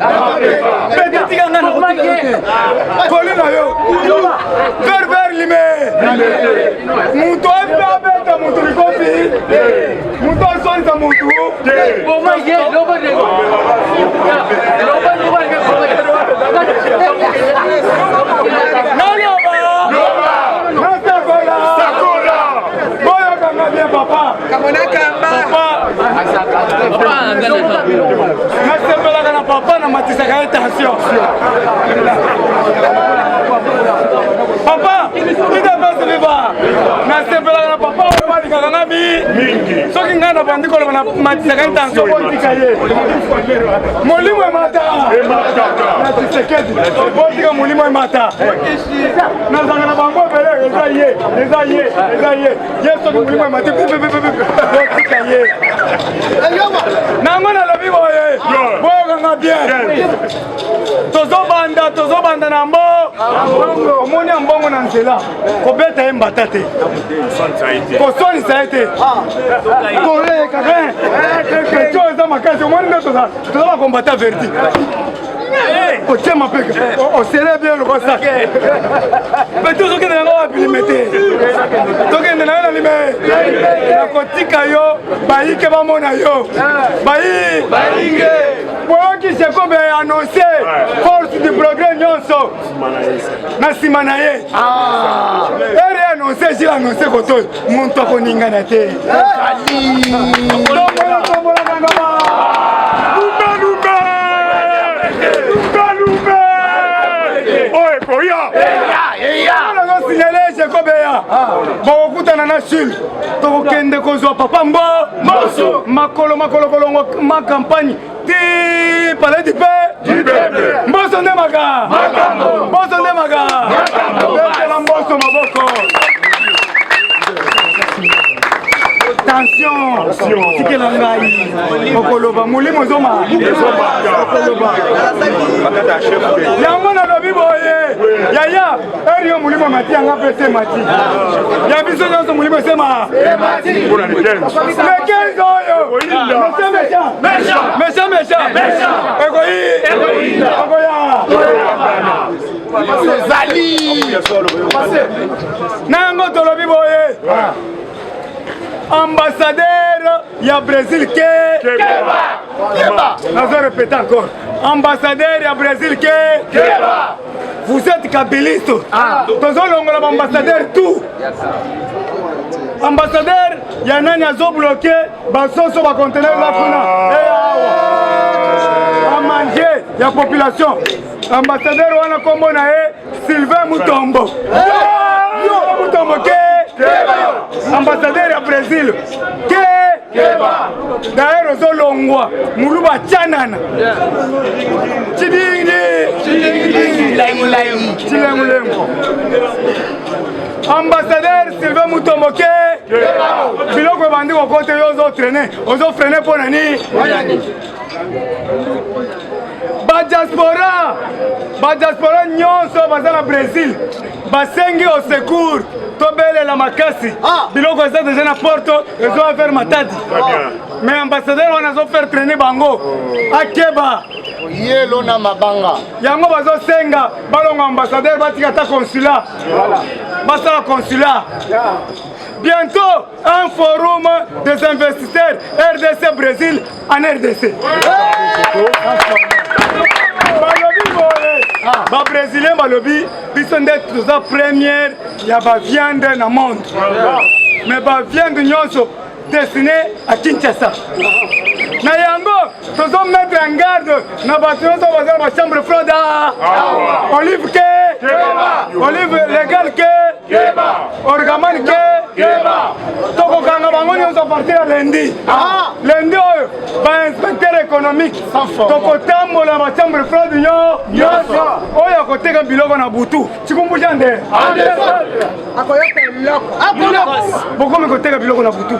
Petit ganga na kotika. Kolina yo. Ver lime. Muto abeta muto likopi. Muto sonza muto. Boma ye loba de. Loba papa. Nasembelaka na papa na matisaka ye tension. Papa, ida basi viva. Nasembelaka na papa obalikaka nga mingi. Soki nga na bandi koloba na matisaka ye tension otika ye. Molimo emata. Natisekedi. Otika molimo emata. Nazanga na bango bele eza ye. Ye soki molimo emata. Otika ye. Nango na lobi boye. Boye nga bien. Tozobanda na mbo. Omoni mbongo na nzela. Kobeta ye mbata te. Kosonisa ye te. Kole kaka. Kecho eza makasi. Omoni nde toza kombata verdi. Otie mapeka. Osele bien le kosak. Mais tout ce qui est dans la bilimete. Tout ce qui est dans la limite. La kotika yo. Bayi ke ba mona yo. Bayi ke. Pour qui c'est comme annoncé force du progrès nyonso. Na simanaye. Ere annoncé j'ai annoncé koto. Monto koninga na te. Bokutana na sul tokende kozwa papa mbo makolo ma campagne ti palais du paix mboso nde maka mboso maboko Attention, tikela ngai okoloba mulimo zoma yango na lobi boye yaya eriyo mulimo mati anga pese mati ya biso nyonso mulimo sema mekenzo oyo mesha ekoya zali nango tolobi boye ambassadeur ya Brésil Keba. Je répète encore. Ambassadeur ya Brésil Keba. Vous êtes kabyliste. Tozolongola ambassadeur tout. Ambassadeur ya nani azo bloqué basoso ba conteneur la kuna. A manger ya population. Ambassadeur wana kombo na Sylvain Mutombo. Mutombo ambassadeur ya Brésil Keba. D'ailleurs Zolongwa Muluba Chanana ambassadeur Sylvain Mutombo biloko bandi ko kote yo ozo freiner pour nani ba diaspora nyonso baza na Brésil basengi au secours tobele la makasi biloko eza déjà na porto ezo faire matadi mais ambassadeur wana zo faire traîner bango akeba yelo na mabanga yango bazo senga balongo ambassadeur batika ta consulat basala consulat bientôt un forum des investisseurs RDC Brésil en RDC. Ba Brésilien balobi biso nde toza première ya ba viande na monde. Mais ba viande nyonso destinée à Kinshasa. Na yango tozo mettre en garde na bato nyonso baza ba chambre fraude. Olive olive légal orgaman toko kanga bango nyonso partir à lundi. Lundi oyo ba inspecteur économique toko tambola ba chambre fraude nyonso oyo akoteka biloko na butu chikumbusha nde boko mekoteka biloko na butu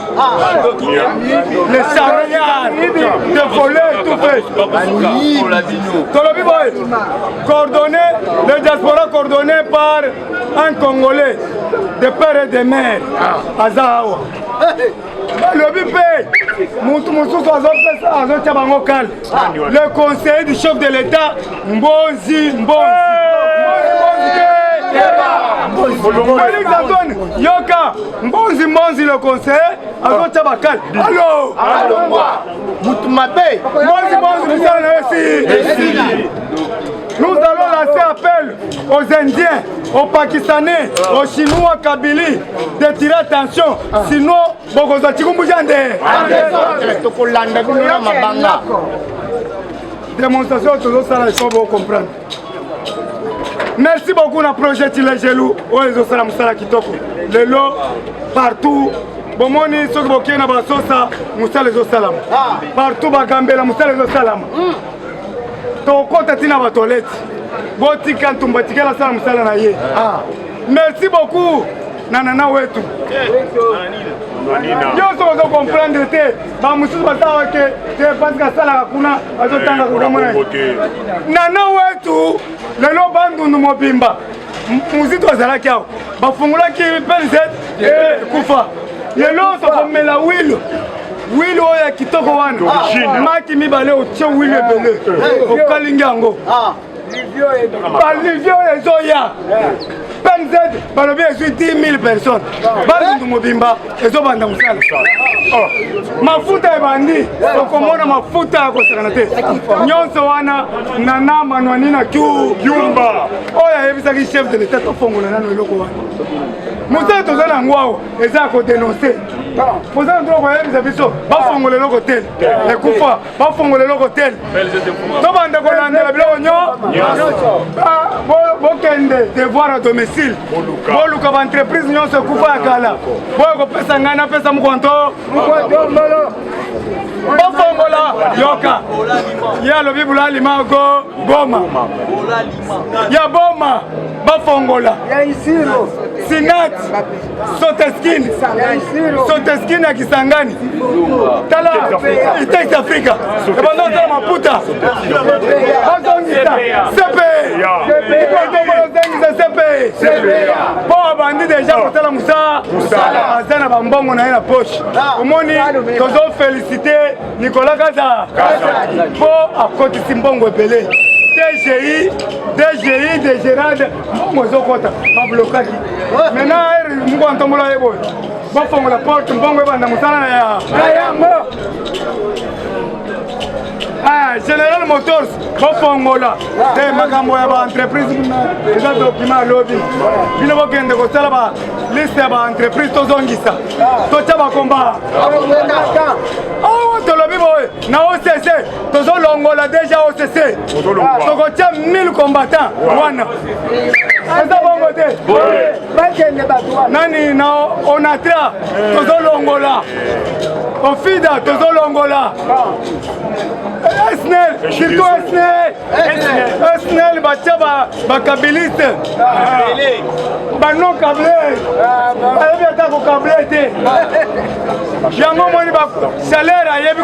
les charognards de voler tout fait tolobi boy coordonné le diaspora coordonné par un Congolais de père et de mère Azawa balobi mpe mutu mosusu azotia bango kale. Le conseiller du chef de l'État Mbonzi Félix Antoine Yoka Mbonzi le conseiller azotia bakale. Allo mutu mabe Mbonzi nous allons lancer appel aux Indiens, aux Pakistanais, aux Chinois, Kabylie, de tirer attention, sinon, démonstration, tout ça, il faut comprendre. Merci beaucoup na projet Tilegelou, Oezo Salam Sala Kitoko. Le lot, partout. Bomoni soki bokie na basosa musala ezo salama. Partout bagambela musala ezo salama. Tokota tina ba toilette. Botika ntumba tikela sala musala na ye. Merci beaucoup nanana wetu. Yo so comprendre te ba mususu basawa ke te pasika sala kuna azotanga kukamona. Nana wetu lelo bandu mobimba. Muzito azalaki awo. Bafungulaki PNZ kufa. Yelo tokomela wilo oya kitoko wana maki mibale otie wilo ebele okalingi yango balivio ezoya PNZ balobi ezwi 10 000 personnes balundu mobimba ezobanda mosala mafuta ebandi okomona mafuta ya kosekana te nyonso wana nana manwani na kyumba oyo ayebisaki chef de l'état tofongola nano eloko wana mosala toza na yango awa eza ya kodenonse posana tolo koyebisa biso bafongola eloko tele ekufa bafongola eloko tele tobanda kolandela biloko nyonso bokende devoir à domicile boluka baentreprise nyonso ekufa ya kala boyo kopesa ngai napesa mokonto bafongola yoka ye alobi bulalima goma ya boma bafongola Sinat Soteskini ya Kisangani tala East Africa ebando tala maputa azongisa CP po abandi deja kotala musala azana bambongo na ye na poche omoni tozo félicité Nicolas Kaza po akotisi mbongo ebele DGI de Gérard mbongo ezokota bablokaki maintenant mungu antombola ye boye bafongola porte mbongo ebanda mosala na yango General Motors bafongola te makambo ya baentreprise eza document alobi bino bokende kosala ba liste ya baentreprise tozongisa totya bakomba awa tolobi boye na OCC tozolongola deja OCC tokotya 1000 combattants wana eza bongo te nani na Onatra tozolongola Ofida tozolongola SNEL, surtout SNEL, batia bakabiliste banon kable ayebi ata kokable te yango moni salaire ayebi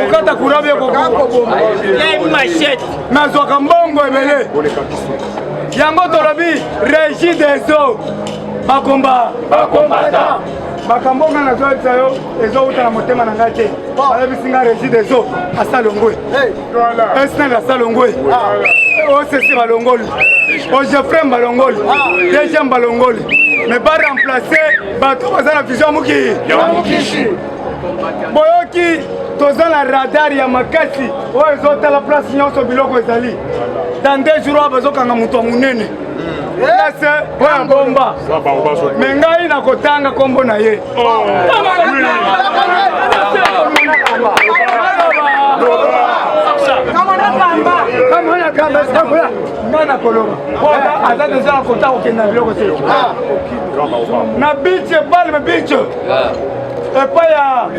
kokata kurabe nazwaka mbongo ebele yango tolobi régie des eaux bakomba bakamboka nazoyebisa yo ezowuta na motema na ngai te bayebisi nga régie des eaux asalongwe SNEL asalongwe OCC balongoli OGEFREM balongoli DGM balongoli mais baremplace bato baza na vision moki boyoki toza na radar ya makasi oyo ezotala place nyonso biloko ezali dans 2 jours bazokanga moto ya monene place oyo bomba me ngai nakotanga kombo na ye ngai nakoloba aza deja nakota kokenda na biloko te na biche palme biche epai ya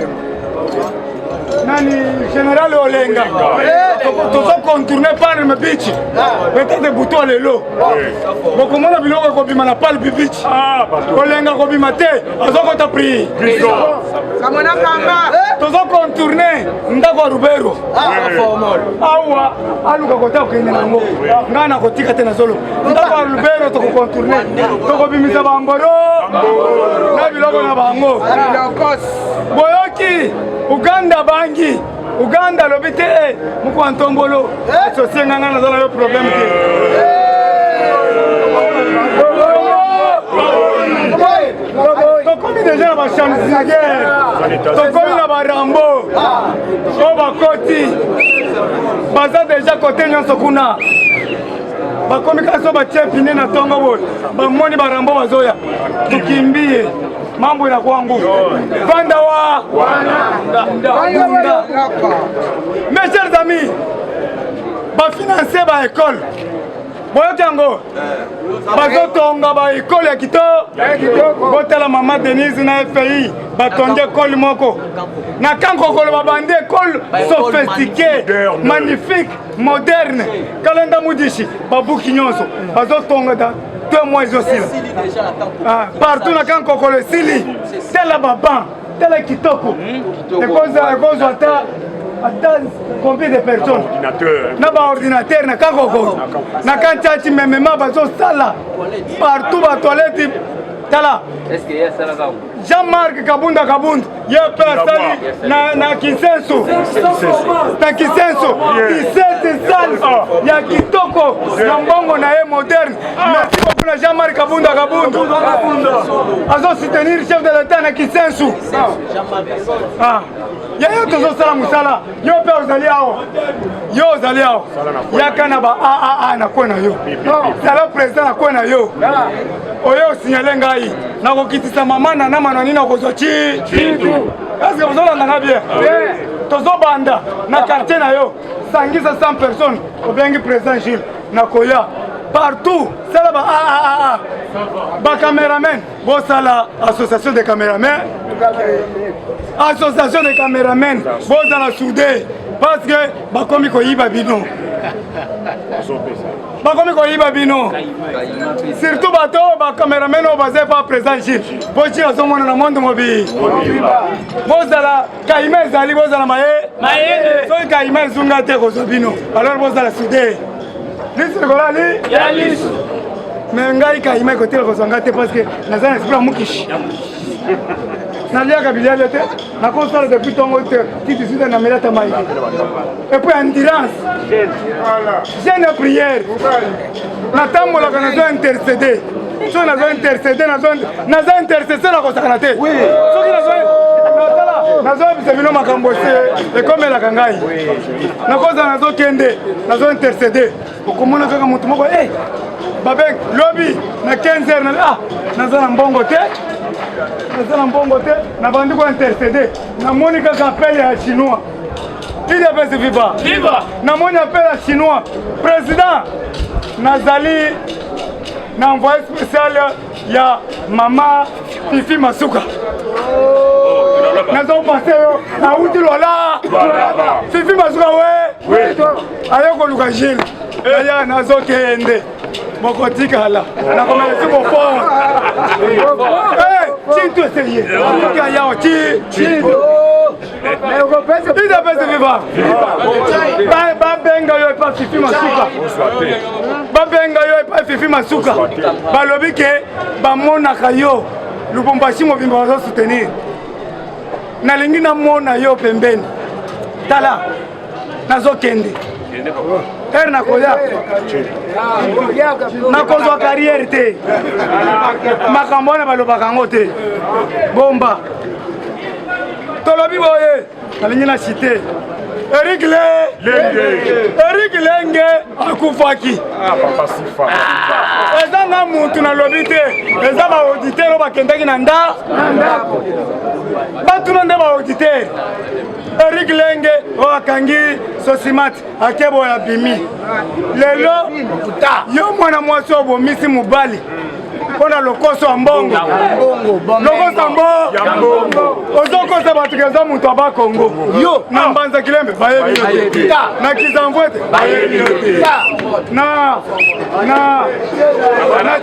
nani général Olenga tozo contourner Palm Beach. Peut-être bouton lelo. Bokomona biloko kobima na Palm Beach. Kolenga kobima te, azoko ta pri. Samona kamba. Tozo contourner ndako Rubero. Awa aluka kota okende nango. Ngana kotika te na solo. Ndako Rubero to contourner. To kobimisa bamboro. Na biloko na bango. Boyoki Uganda bangi. Uganda lobite muko antombolo. Sosie nganga na zala yo problème te. Tokomi déjà na Champs-Élysées. Tokomi na Barambo. O bakoti. Baza déjà côté nyonso kuna. Bakomi kaso batie pine na tongo bo. Bamoni Barambo bazoya. Tukimbie. Mambo na kwangu. Vanda wa. Mes chers amis, ba financer ba école. Boyoki yango. Bazotonga ba école ya kito. Botala mama Denise na FI. Batonde école moko. Na kankokolo babande école sophistiquée, magnifique, moderne. Kalenda mudishi, babuki nyonso. Bazotonga da 2 mois aussi. Partout na kankokolo sili. Tela baba, tela kitoko. École attends combien de personnes? Na ba ordinateur na kakoko. Na kanchachi memema bazo sala. Partout ba toilette. Tala. Est-ce qu'il y a ça là? Jean-Marc Kabunda, il personne na Kisenso. Na Kisenso. Kisenso sale. Il y a Kitoko. Nambongo na moderne. Merci beaucoup Jean-Marc Kabunda. Azo soutenir chef de l'État na Kisenso. Ah. Yo tozo sala musala. Yo pe ozali ao. Yakana ba na kona yo. Sala président na kona yo. Oyo signalé ngai. Na kokitisa mama na nama nini okozwa chi. Est-ce que vous entendez bien? Tozo banda na quartier na yo. Sangisa 100 personnes. Obengi président Gilles na koya. Partout, c'est là-bas. Ba caméraman, bon ça la association des caméramans. Association des caméramans, bon ça la soudé parce que ba komi ko yiba bino. Ba komi ko yiba bino. Surtout bato ba caméraman o basé pas présent Gilles. Bochi azomona na monde mobi. Bon ça la kaima ezali bon ça la maye. So kaima zunga te ko bino. Alors bon ça la soudé. Mais ngai kaima côté le kosangate parce que nazana esprit mukishi nalia kabila yote na console depuis ton hôtel qui décide na melata mai et puis endurance jeune prière na tambo la kana intercéder so na intercéder na intercéder na kosakana te oui so ki na zo bisa bino makambo se e comme la kangai na koza na zo kende na zo intercéder okomona kaka mutu moko babek lobby na 15h na nazana mbongo te na bandi ko intercéder na moni kaka appel ya chinois il a fait viva na moni appel ya chinois président nazali na envoyé spécial ya mama Fifi Masuka. Nazo passé na uti lola. Fifi Masuka we. Ayo ko luka Gilles. Aya nazo kende. Mokotika la. Na komelesi ko fort. Chintu essayé. Ka ya Chintu. Mais on peut se dire vivre. Ba benga yo pa Fifi Masuka. Babenga yo pa Fifi Masuka. Balobi ke ba mona kayo. Lubumbashi mo bimba zo soutenir. Na lingi na mona yo pembeni. Tala. Nazo kende. Na koya. Na kozwa carrière te. Makambona baloba kango te. Bomba. Tolobi boye. Na lingi na cité. Eric Lenge akufaki. Papa Sifa. Ezanga muntu na lobite. Ezaba auditeur bakendaki na nda. Batu na nda ba auditeur. Eric Lenge akangi Sosimat akebo ya bimi. Lelo yo mwana mwasi obomisi mubali. mpona lokoso ya mbongo lokoso ya mbongo ozokosa bato keza moto aba Kongo na mbanza kilembe bayebi yo te na kizamvwete bayebi yo te na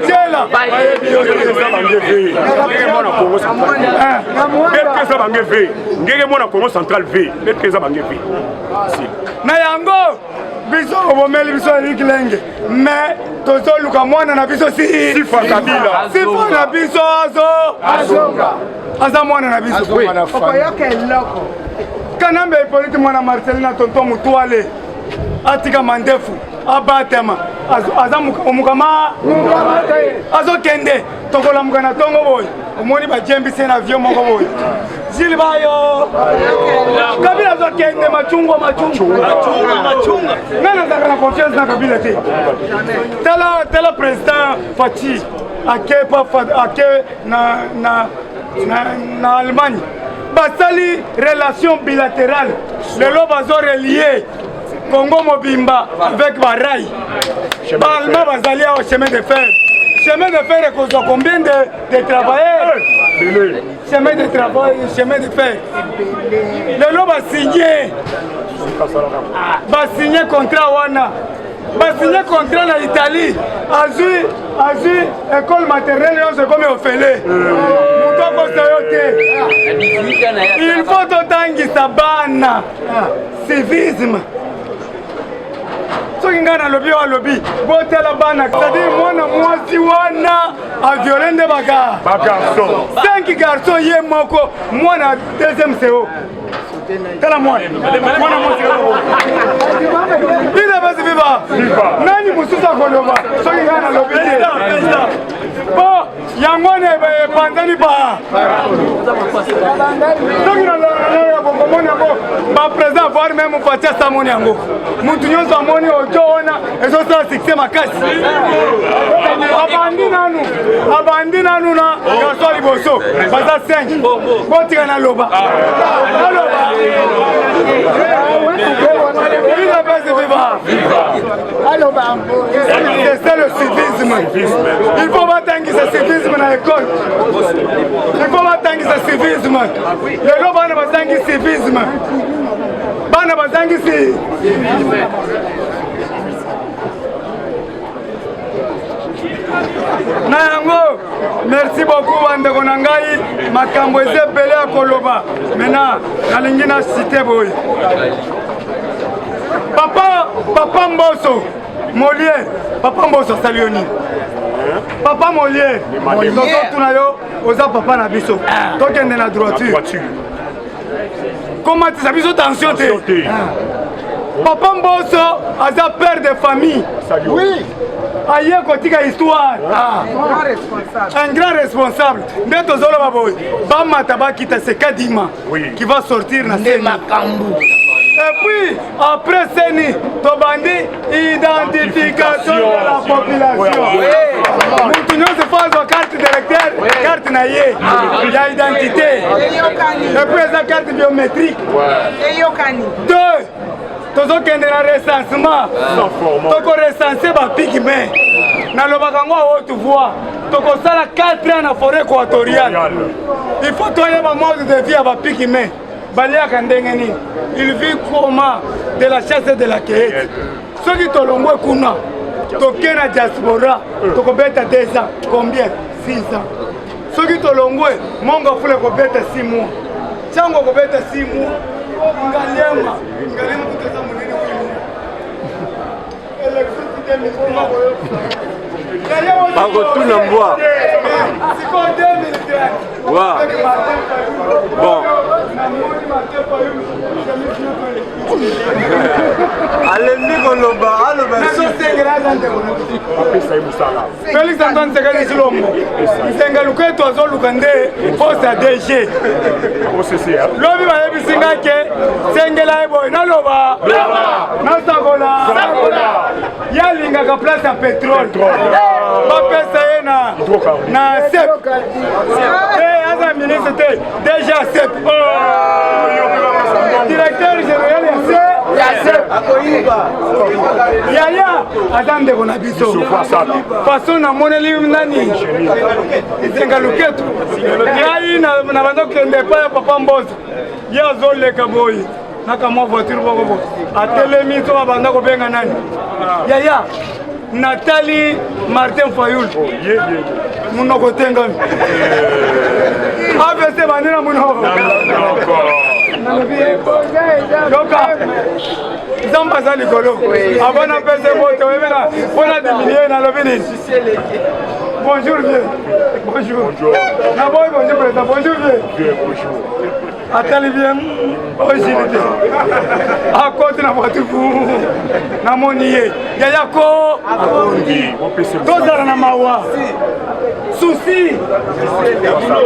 tiela bayebi yo te ngenge mona Congo central V pesa bange V na yango biso obomeli biso likilenge mais tozoluka mwana na biso sifa kabila sifa na biso aza mwana na biso okoyoka eloko kanambe Hippolyte mwana Marcelina tonton Mutuale atika mandefu abatema aza mukama azokende tokolamuka na tongo boye omoni bajembise na avion moko boye zili bayo kabila azokende machungwa nana azaka na confiance na kabila te tala président Fachi ake na Allemagne basali relation bilatérale lelo bazo relié Congo mobimba avec Baraï. Balma bazali au chemin de fer. Chemin de fer est combien de travailleurs? Chemin de travail, chemin de fer. Le lot va signer contrat wana. Va signer contrat en Italie. Azui école maternelle c'est comme au félé. Il faut totangi sabana. Civisme. soki ngai nalobi oyo alobi botela bana c'est-à-dire mwana mwasi wana aviole nde bagarçon 5 garçon ye moko mwana deuxième CO tala mwana mwasi ina basi viva nani mosusu akoloba soki ngai nalobi te bo yango ne epanzani ba soki naloya bokomoni yango baprésident voir même fatia samoni yango mutu nyonso amoni ojo wana ezosala succès makasi abandi nanu na garso liboso baza 5 botika naloba c'est ça le civisme. Il faut battre ce civisme dans l'école. Il faut battre ce civisme. Les gens vont battre ce civisme. Bana battre civisme. Na yango merci beaucoup bandeko na ngai makambo ezebele ya koloba mena nalingi na cité boye papa Mboso Molière papa Mboso salioni papa Molière tozotuna yo oza papa na biso tokende na droiture comment ça biso tension te papa Mboso aza père de famille oui aye kotika histoire un grand responsable nde tozoloba boye bamata bakita sekadima qui va sortir na makambu. Et puis, après Seni, Tobandi, identification de la population. Nous se faisons carte d'électeur, carte naïe, il y a identité. Et puis, la carte biométrique. 2. Tozo kende na recensement. Toko recenser ba pigme. Na lobaka ngo haute voix. Toko sala 4 ans na forêt équatoriale. Il faut toyer ba mode de vie ba pigme. Baliaka ndenge nini il vit comment de la chasse et de la cueillette soki tolongwe kuna toke na diaspora tokobeta 2 ans combien 6 ans soki tolongwe mongo fule kobeta 6 mois chango kobeta 6 mois ngaliema kuteza munene huyu election 2003 bakotuna mbwa siko 2003 wa bon alembi koloba aloba Félix Antoine Sekedi Silombo nsenga luketo azoluka nde poste ya DG lobi bayebisi nga ke sengela ye boye naloba nasakola yalingaka place ya pétrole bapesa ye na sep aza ministre te déjà sep directeur général ya sep Yaya aza ndeko na biso façon namoneli nani esenga luketu ngai na banda kokende epai ya papa mbozo ye azoleka boye nakamwa voiture moko atelemi to abanda kobenga nani Yaya Nathalie Martin Fayoul munoko tengami AVC bandina munoko yoka zamba za likolo avant na pese moto webena pona diminuer na lobi nini bonjour vieux bonjour na boy bonjour président bonjour vieux bonjour atali bien ojilite akoti na watufu na moniye Yaya ko tozala na mawa souci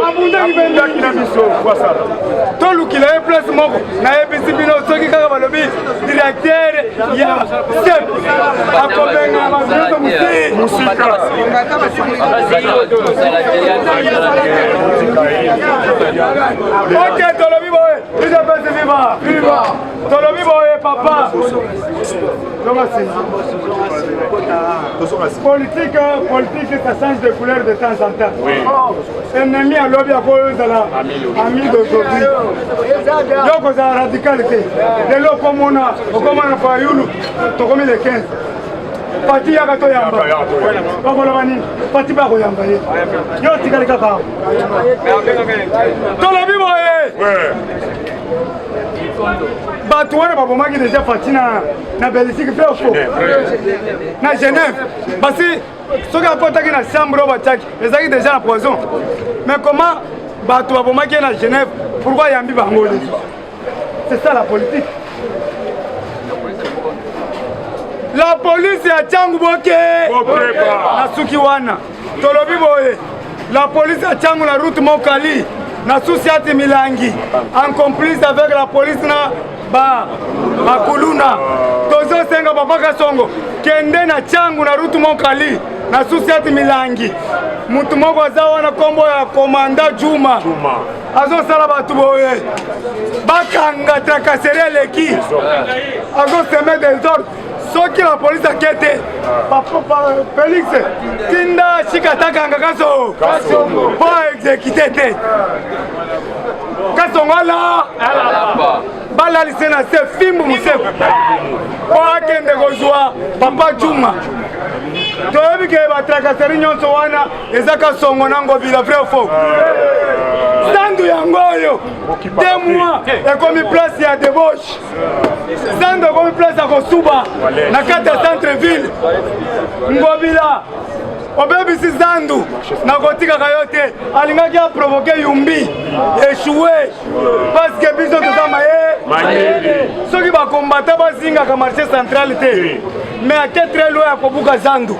abundaki bendaki na biso tolukila ye place moko nayebisi bino soki kaka balobi directeur ya sep akobenga babiso musika ok tolobi boye isapesi viva tolobi boye papa politique ça change de couleur de temps en temps. Oui. Ennemi à l'objet à cause de la ami d'aujourd'hui. Donc ça radicalité. De l'eau comme on a Fayoulou, tu commis les 15. Parti ya kato yamba. Bakola bani, parti ba ko yamba ye. Yo tikali kaka. Tolobi boye. Ouais. Bato wana babomaki déjà parti na Belgique fait faux. Na Genève. Basi soki apotaki na chambre batiaki ezaki déjà na poison. Mais comment bato babomaki na Genève pourquoi yambi bango les? C'est ça la politique. La police ya Tchangu Boke na suki wana tolobi boye la police ya Tchangu na route Mokali na Susiati Milangi en complice avec la police na Kuluna tozo senga papa Kasongo kende na Tchangu na route Mokali na Susiati Milangi mutu moko aza wana kombo ya komanda Juma azo sala batu boye bakanga tracasserie leki azo semer des ordres. Soki la police a quitté, papa Félix, Tinda Chikatakanga Kaso, pas exécuté. Kasonga là, bala lisena se fimbu musef. Pas kende gozwa, papa Juma. Tobi ke batracasserie nyonso wana ezaka songo nango bila vrai faux. Sandu yangoyo 2 mois et comme place ya débauche. Sandu comme place à Kosuba na kata centre-ville. Ngobila obebisi Zandu na kotika kayote alingaki a provoquer Yumbi échoué parce que biso tozamaye soki ba combattant bazinga ka marché central te mais à très loin à Kobuka Zandu.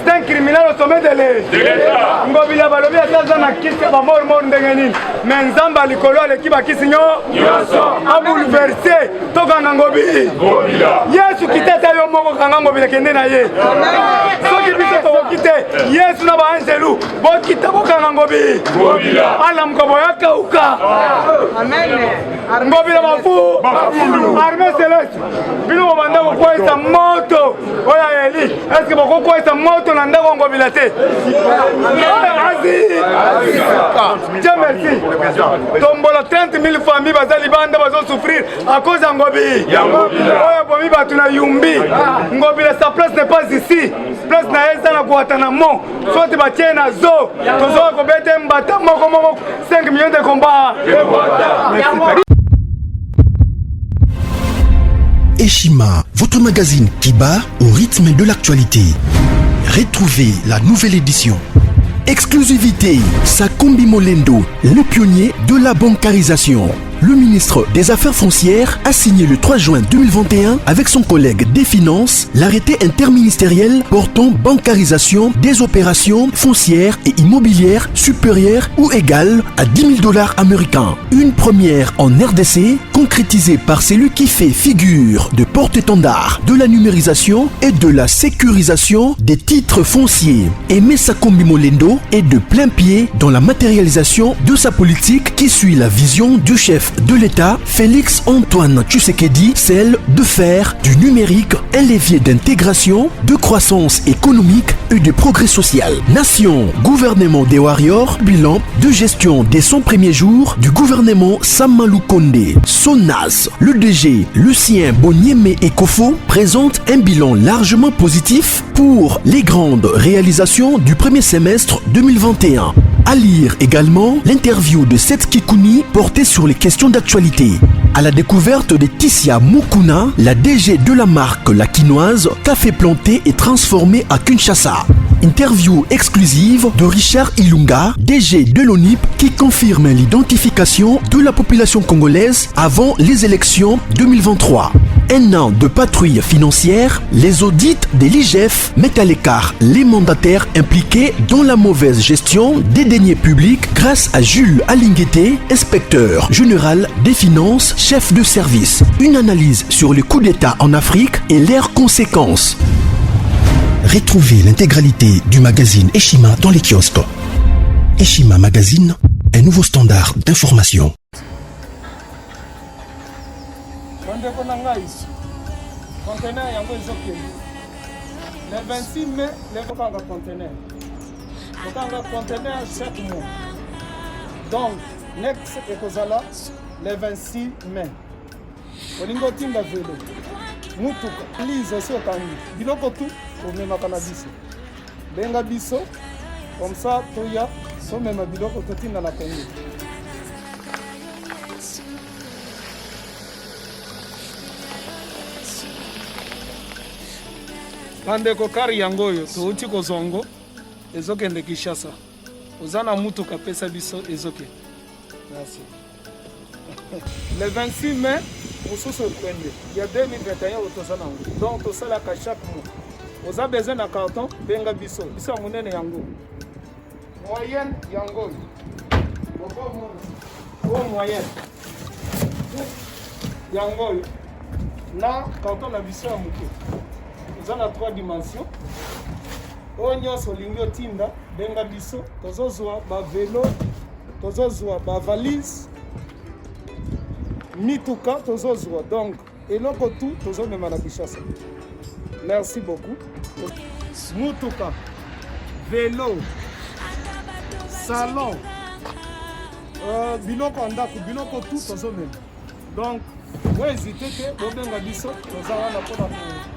C'est un criminel au sommet de l'État. Ngobila balobi azaza na kisi ba mort ndenge nini. Mais nzamba likolo l'équipe a kisi nyo a bouleversé tokanga Ngobi. Yesu kitata yo moko kanga Ngobila kende na ye. Soki biso to kite Yesu na ba angelu bo kita ko kanga Ngobi. Ala mkobo yakauka. Amen. Ngobila bafu armée céleste. Bino banda ko kwesa moto. Oya Eli, est-ce que boko kwesa moto na ndako Ngobila te? Dieu merci. Tombola 30 000 familles bazali banda bazo souffrir à cause de Ngobi. Oya bomi batu na Yumbi. Ngobila sa place n'est pas ici. Place na eza na Guantanamo. Sote batie na zo. Tozo ko bete mbata moko 5 millions de combats. Merci. Eshima, votre magazine qui bat au rythme de l'actualité. Retrouvez la nouvelle édition. Exclusivité, Sakombi Molendo, le pionnier de la bancarisation. Le ministre des Affaires foncières a signé le 3 juin 2021 avec son collègue des Finances l'arrêté interministériel portant bancarisation des opérations foncières et immobilières supérieures ou égales à $10 000 américains. Une première en RDC, concrétisée par celui qui fait figure de porte-étendard de la numérisation et de la sécurisation des titres fonciers. Aimé Sakombi Molendo est de plein pied dans la matérialisation de sa politique qui suit la vision du chef de l'État, Félix Antoine Tshisekedi, celle de faire du numérique un levier d'intégration, de croissance économique et de progrès social. Nation, gouvernement des Warriors, bilan de gestion des 100 premiers jours du gouvernement Samalou Kondé. SONAS, le DG Lucien Boniemé Ekofo présente un bilan largement positif pour les grandes réalisations du premier semestre 2021. À lire également l'interview de Seth Kikouni portée sur les questions d'actualité. À la découverte de Tissia Mukuna, la DG de la marque La Quinoise, café planté et transformé à Kinshasa. Interview exclusive de Richard Ilunga, DG de l'ONIP, qui confirme l'identification de la population congolaise avant les élections 2023. Un an de patrouille financière, les audits de l'IGF mettent à l'écart les mandataires impliqués dans la mauvaise gestion des deniers publics grâce à Jules Alinguete, inspecteur général des finances, chef de service. Une analyse sur les coups d'État en Afrique et leurs conséquences. Retrouvez l'intégralité du magazine Eshima dans les kiosques. Eshima Magazine, un nouveau standard d'information. Le 26 mai, les conteneurs. Conteneur chaque mois. Donc, next ekozala le 26 mai. Olingo tinga velo. Mutuka. Lise so kangi. Biloko tout pour même cannabis. Benga biso. Comme ça, toya so même biloko totinga la Congo. Bandeko kari yango oyo touti kozongo ezokende Kinshasa. Ozana mutuka pesa biso ezoke. Merci. Le 26 mai, mosusu okwende. Il y a 2021 otozana ngo. Donc tosala ka chaque mois. Oza besoin na carton benga biso. Biso munene yango. Moyenne yango. Boko mo moyenne. Yango. Na carton na biso ya muke. Dans la 3 dimensions. Onyo solingo tinda benga biso tozozwa ba vélo, tozozwa ba valise, mituka tozozwa. Donc eloko tout tozomema na Kinshasa. Merci beaucoup. Mutuka, vélo, salon, biloko andako, biloko tout tozomema. Donc, vous hésitez que vous benga biso tozala na pona